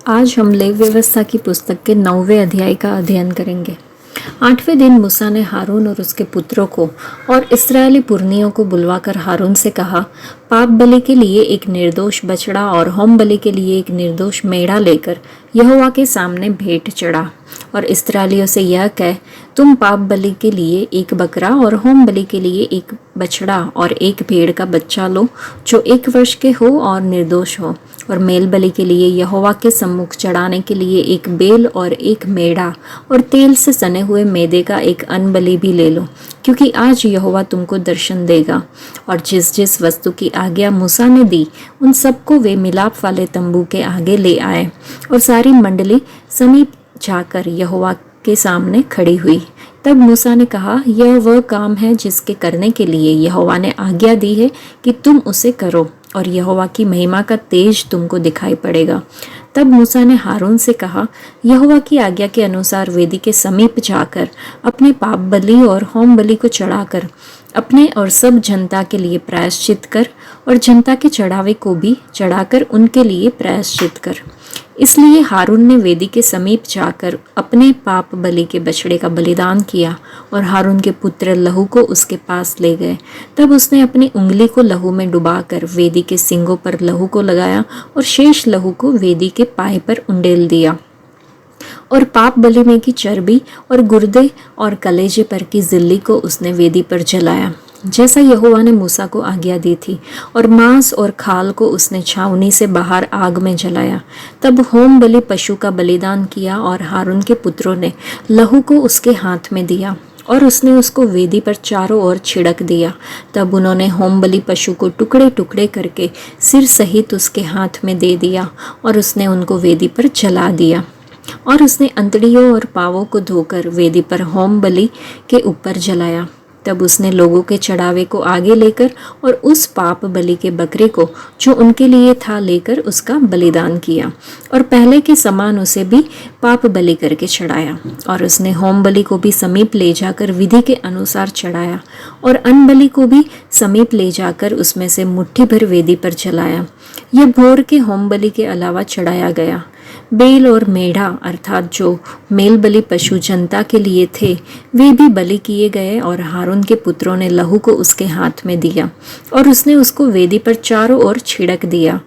आज हम लेवी व्यवस्था की पुस्तक के 9वें अध्याय का अध्ययन करेंगे। 8वें दिन मूसा ने हारून और उसके पुत्रों को और इस्राएली पुरनियों को बुलवाकर हारून से कहा, पाप बलि के लिए एक निर्दोष बछड़ा और होम बलि के लिए एक निर्दोष मेढ़ा लेकर यहोवा के सामने भेंट चढ़ा और इस्राएलियों से यह कह, तुम पाप बलि के लिए एक बकरा और होम बलि के लिए एक बछड़ा और एक भेड़ का बच्चा लो जो 1 वर्ष के हो और निर्दोष हो, और मेल बलि के लिए यहोवा के सम्मुख चढ़ाने के लिए एक बेल और एक मेढ़ा और तेल से सने हुए मैदे का एक अन्न बलि भी ले लो, क्योंकि आज यहोवा तुमको दर्शन देगा। और जिस जिस वस्तु की आज्ञा मूसा ने दी उन सबको वे मिलाप वाले तंबू के आगे ले आए, और सारी मंडली समीप जाकर यहोवा के सामने खड़ी हुई। तब मूसा ने कहा, यह वह काम है जिसके करने के लिए यहोवा ने आज्ञा दी है कि तुम उसे करो, और यहोवा की महिमा का तेज तुमको दिखाई पड़ेगा। तब मूसा ने हारून से कहा, यहोवा की आज्ञा के अनुसार वेदी के समीप जाकर अपने पाप बलि और होम बलि को चढ़ाकर अपने और सब जनता के लिए प्रायश्चित कर, और जनता के चढ़ावे को भी चढ़ाकर उनके लिए प्रायश्चित कर। इसलिए हारून ने वेदी के समीप जाकर अपने पाप बलि के बछड़े का बलिदान किया, और हारून के पुत्र लहू को उसके पास ले गए। तब उसने अपनी उंगली को लहू में डुबाकर वेदी के सींगों पर लहू को लगाया और शेष लहू को वेदी के पाए पर उंडेल दिया। और पाप बलि में की चर्बी और गुर्दे और कलेजे पर की जिल्ली को उसने वेदी पर जलाया, जैसा यहोवा ने मूसा को आज्ञा दी थी, और मांस और खाल को उसने छावनी से बाहर आग में जलाया। तब होम बलि पशु का बलिदान किया, और हारून के पुत्रों ने लहू को उसके हाथ में दिया, और उसने उसको वेदी पर चारों ओर छिड़क दिया। तब उन्होंने होम बलि पशु को टुकड़े टुकड़े करके सिर सहित उसके हाथ में दे दिया, और उसने उनको वेदी पर जला दिया। और उसने अंतड़ियों और पावों को धोकर वेदी पर होम बलि के ऊपर जलाया। तब उसने लोगों के चढ़ावे को आगे लेकर और उस पाप बलि के बकरे को जो उनके लिए था लेकर उसका बलिदान किया, और पहले के समान उसे भी पाप बलि करके चढ़ाया। और उसने होम बलि को भी समीप ले जाकर विधि के अनुसार चढ़ाया, और अन्न बलि को भी समीप ले जाकर उसमें से मुट्ठी भर वेदी पर जलाया। यह भोर के होम बलि के अलावा चढ़ाया गया। बेल और मेढ़ा अर्थात जो मेल बलि पशु जनता के लिए थे वे भी बलि किए गए, और हारून के पुत्रों ने लहू को उसके हाथ में दिया, और उसने उसको वेदी पर चारों ओर छिड़क दिया।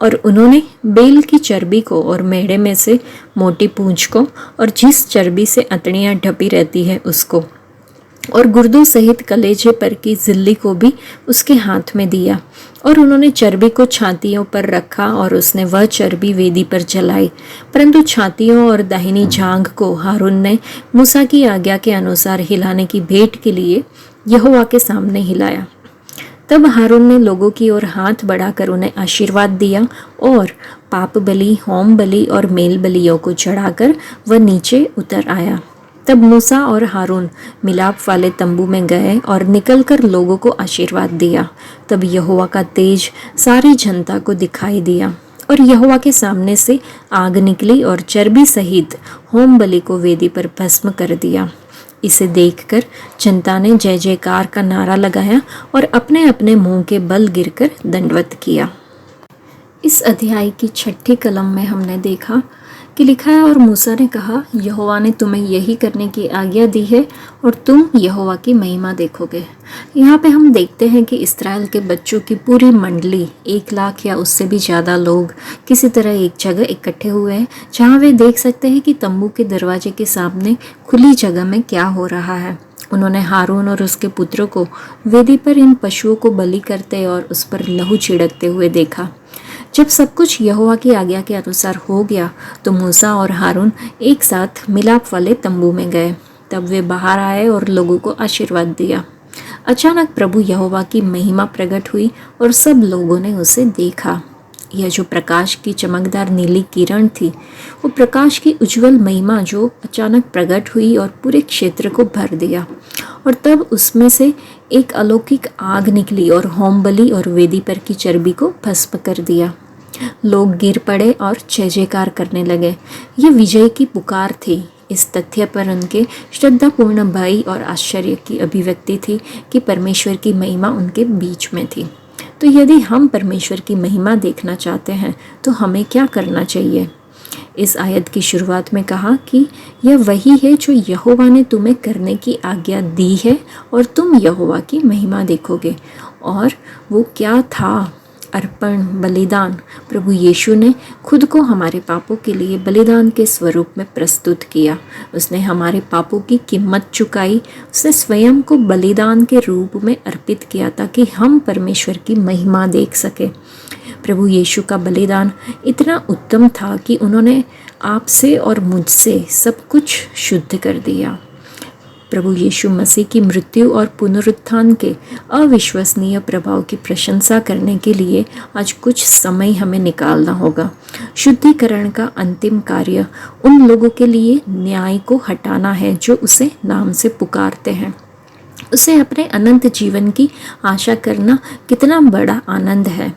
और उन्होंने बेल की चर्बी को और मेढ़े में से मोटी पूंछ को और जिस चर्बी से अतड़ियाँ ढपी रहती है उसको, और गुर्दों सहित कलेजे पर की जिल्ली को भी उसके हाथ में दिया। और उन्होंने चर्बी को छातियों पर रखा, और उसने वह चर्बी वेदी पर जलाई, परंतु छातियों और दाहिनी जांघ को हारून ने मूसा की आज्ञा के अनुसार हिलाने की भेंट के लिए यहोवा के सामने हिलाया। तब हारून ने लोगों की ओर हाथ बढ़ाकर उन्हें आशीर्वाद दिया, और पाप बलि, होम बलि और मेल बलियों को चढ़ाकर वह नीचे उतर आया। तब मूसा और हारून मिलाप वाले तंबू में गए और निकलकर लोगों को आशीर्वाद दिया। तब यहोवा का तेज सारी जनता को दिखाई दिया, और यहोवा के सामने से आग निकली और चर्बी सहित होम बलि को वेदी पर भस्म कर दिया। इसे देखकर जनता ने जय जयकार का नारा लगाया और अपने अपने मुंह के बल गिरकर दंडवत किया। इस अध्याय की 6ठी कलम में हमने देखा कि लिखा है, और मूसा ने कहा, यहोवा ने तुम्हें यही करने की आज्ञा दी है और तुम यहोवा की महिमा देखोगे। यहाँ पे हम देखते हैं कि इस्राएल के बच्चों की पूरी मंडली 1 लाख या उससे भी ज़्यादा लोग किसी तरह एक जगह इकट्ठे हुए हैं, जहाँ वे देख सकते हैं कि तंबू के दरवाजे के सामने खुली जगह में क्या हो रहा है। उन्होंने हारून और उसके पुत्रों को वेदी पर इन पशुओं को बलि करते और उस पर लहू छिड़कते हुए देखा। जब सब कुछ यहोवा की आज्ञा के अनुसार हो गया तो मूसा और हारून एक साथ मिलाप वाले तंबू में गए। तब वे बाहर आए और लोगों को आशीर्वाद दिया। अचानक प्रभु यहोवा की महिमा प्रकट हुई और सब लोगों ने उसे देखा। यह जो प्रकाश की चमकदार नीली किरण थी, वो प्रकाश की उज्जवल महिमा जो अचानक प्रकट हुई और पूरे क्षेत्र को भर दिया। और तब उसमें से एक अलौकिक आग निकली और होम बलि और वेदी पर की चर्बी को भस्म कर दिया। लोग गिर पड़े और जय जयकार करने लगे। ये विजय की पुकार थी। इस तथ्य पर उनके श्रद्धापूर्ण भय और आश्चर्य की अभिव्यक्ति थी कि परमेश्वर की महिमा उनके बीच में थी। तो यदि हम परमेश्वर की महिमा देखना चाहते हैं तो हमें क्या करना चाहिए? इस आयत की शुरुआत में कहा कि यह वही है जो यहोवा ने तुम्हें करने की आज्ञा दी है और तुम यहोवा की महिमा देखोगे। और वो क्या था? अर्पण, बलिदान। प्रभु यीशु ने खुद को हमारे पापों के लिए बलिदान के स्वरूप में प्रस्तुत किया। उसने हमारे पापों की कीमत चुकाई। उसने स्वयं को बलिदान के रूप में अर्पित किया ताकि हम परमेश्वर की महिमा देख सके। प्रभु यीशु का बलिदान इतना उत्तम था कि उन्होंने आपसे और मुझसे सब कुछ शुद्ध कर दिया। प्रभु यीशु मसीह की मृत्यु और पुनरुत्थान के अविश्वसनीय प्रभाव की प्रशंसा करने के लिए आज कुछ समय हमें निकालना होगा। शुद्धिकरण का अंतिम कार्य उन लोगों के लिए न्याय को हटाना है जो उसे नाम से पुकारते हैं। उसे अपने अनंत जीवन की आशा करना कितना बड़ा आनंद है।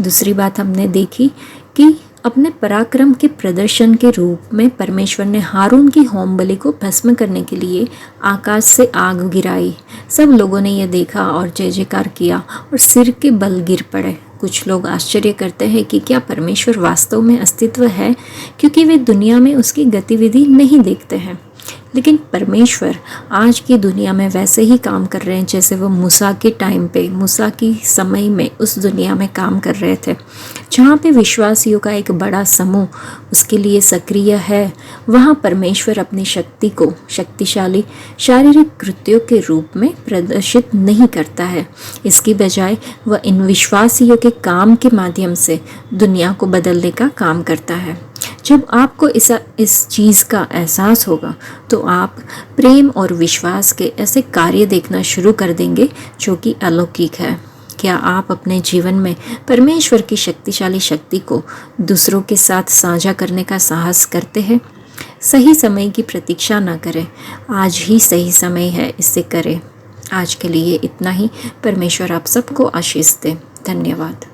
दूसरी बात हमने देखी कि अपने पराक्रम के प्रदर्शन के रूप में परमेश्वर ने हारून की होम बलि को भस्म करने के लिए आकाश से आग गिराई। सब लोगों ने यह देखा और जय जयकार किया और सिर के बल गिर पड़े। कुछ लोग आश्चर्य करते हैं कि क्या परमेश्वर वास्तव में अस्तित्व है, क्योंकि वे दुनिया में उसकी गतिविधि नहीं देखते हैं। लेकिन परमेश्वर आज की दुनिया में वैसे ही काम कर रहे हैं जैसे वो मूसा के टाइम पे, मूसा की समय में उस दुनिया में काम कर रहे थे। जहाँ पे विश्वासियों का एक बड़ा समूह उसके लिए सक्रिय है, वहाँ परमेश्वर अपनी शक्ति को शक्तिशाली शारीरिक कृत्यों के रूप में प्रदर्शित नहीं करता है। इसकी बजाय वह इन विश्वासियों के काम के माध्यम से दुनिया को बदलने का काम करता है। जब आपको इस चीज़ का एहसास होगा तो आप प्रेम और विश्वास के ऐसे कार्य देखना शुरू कर देंगे जो कि अलौकिक है। क्या आप अपने जीवन में परमेश्वर की शक्तिशाली शक्ति को दूसरों के साथ साझा करने का साहस करते हैं? सही समय की प्रतीक्षा न करें, आज ही सही समय है, इसे करें। आज के लिए इतना ही। परमेश्वर आप सबको आशीष दे। धन्यवाद।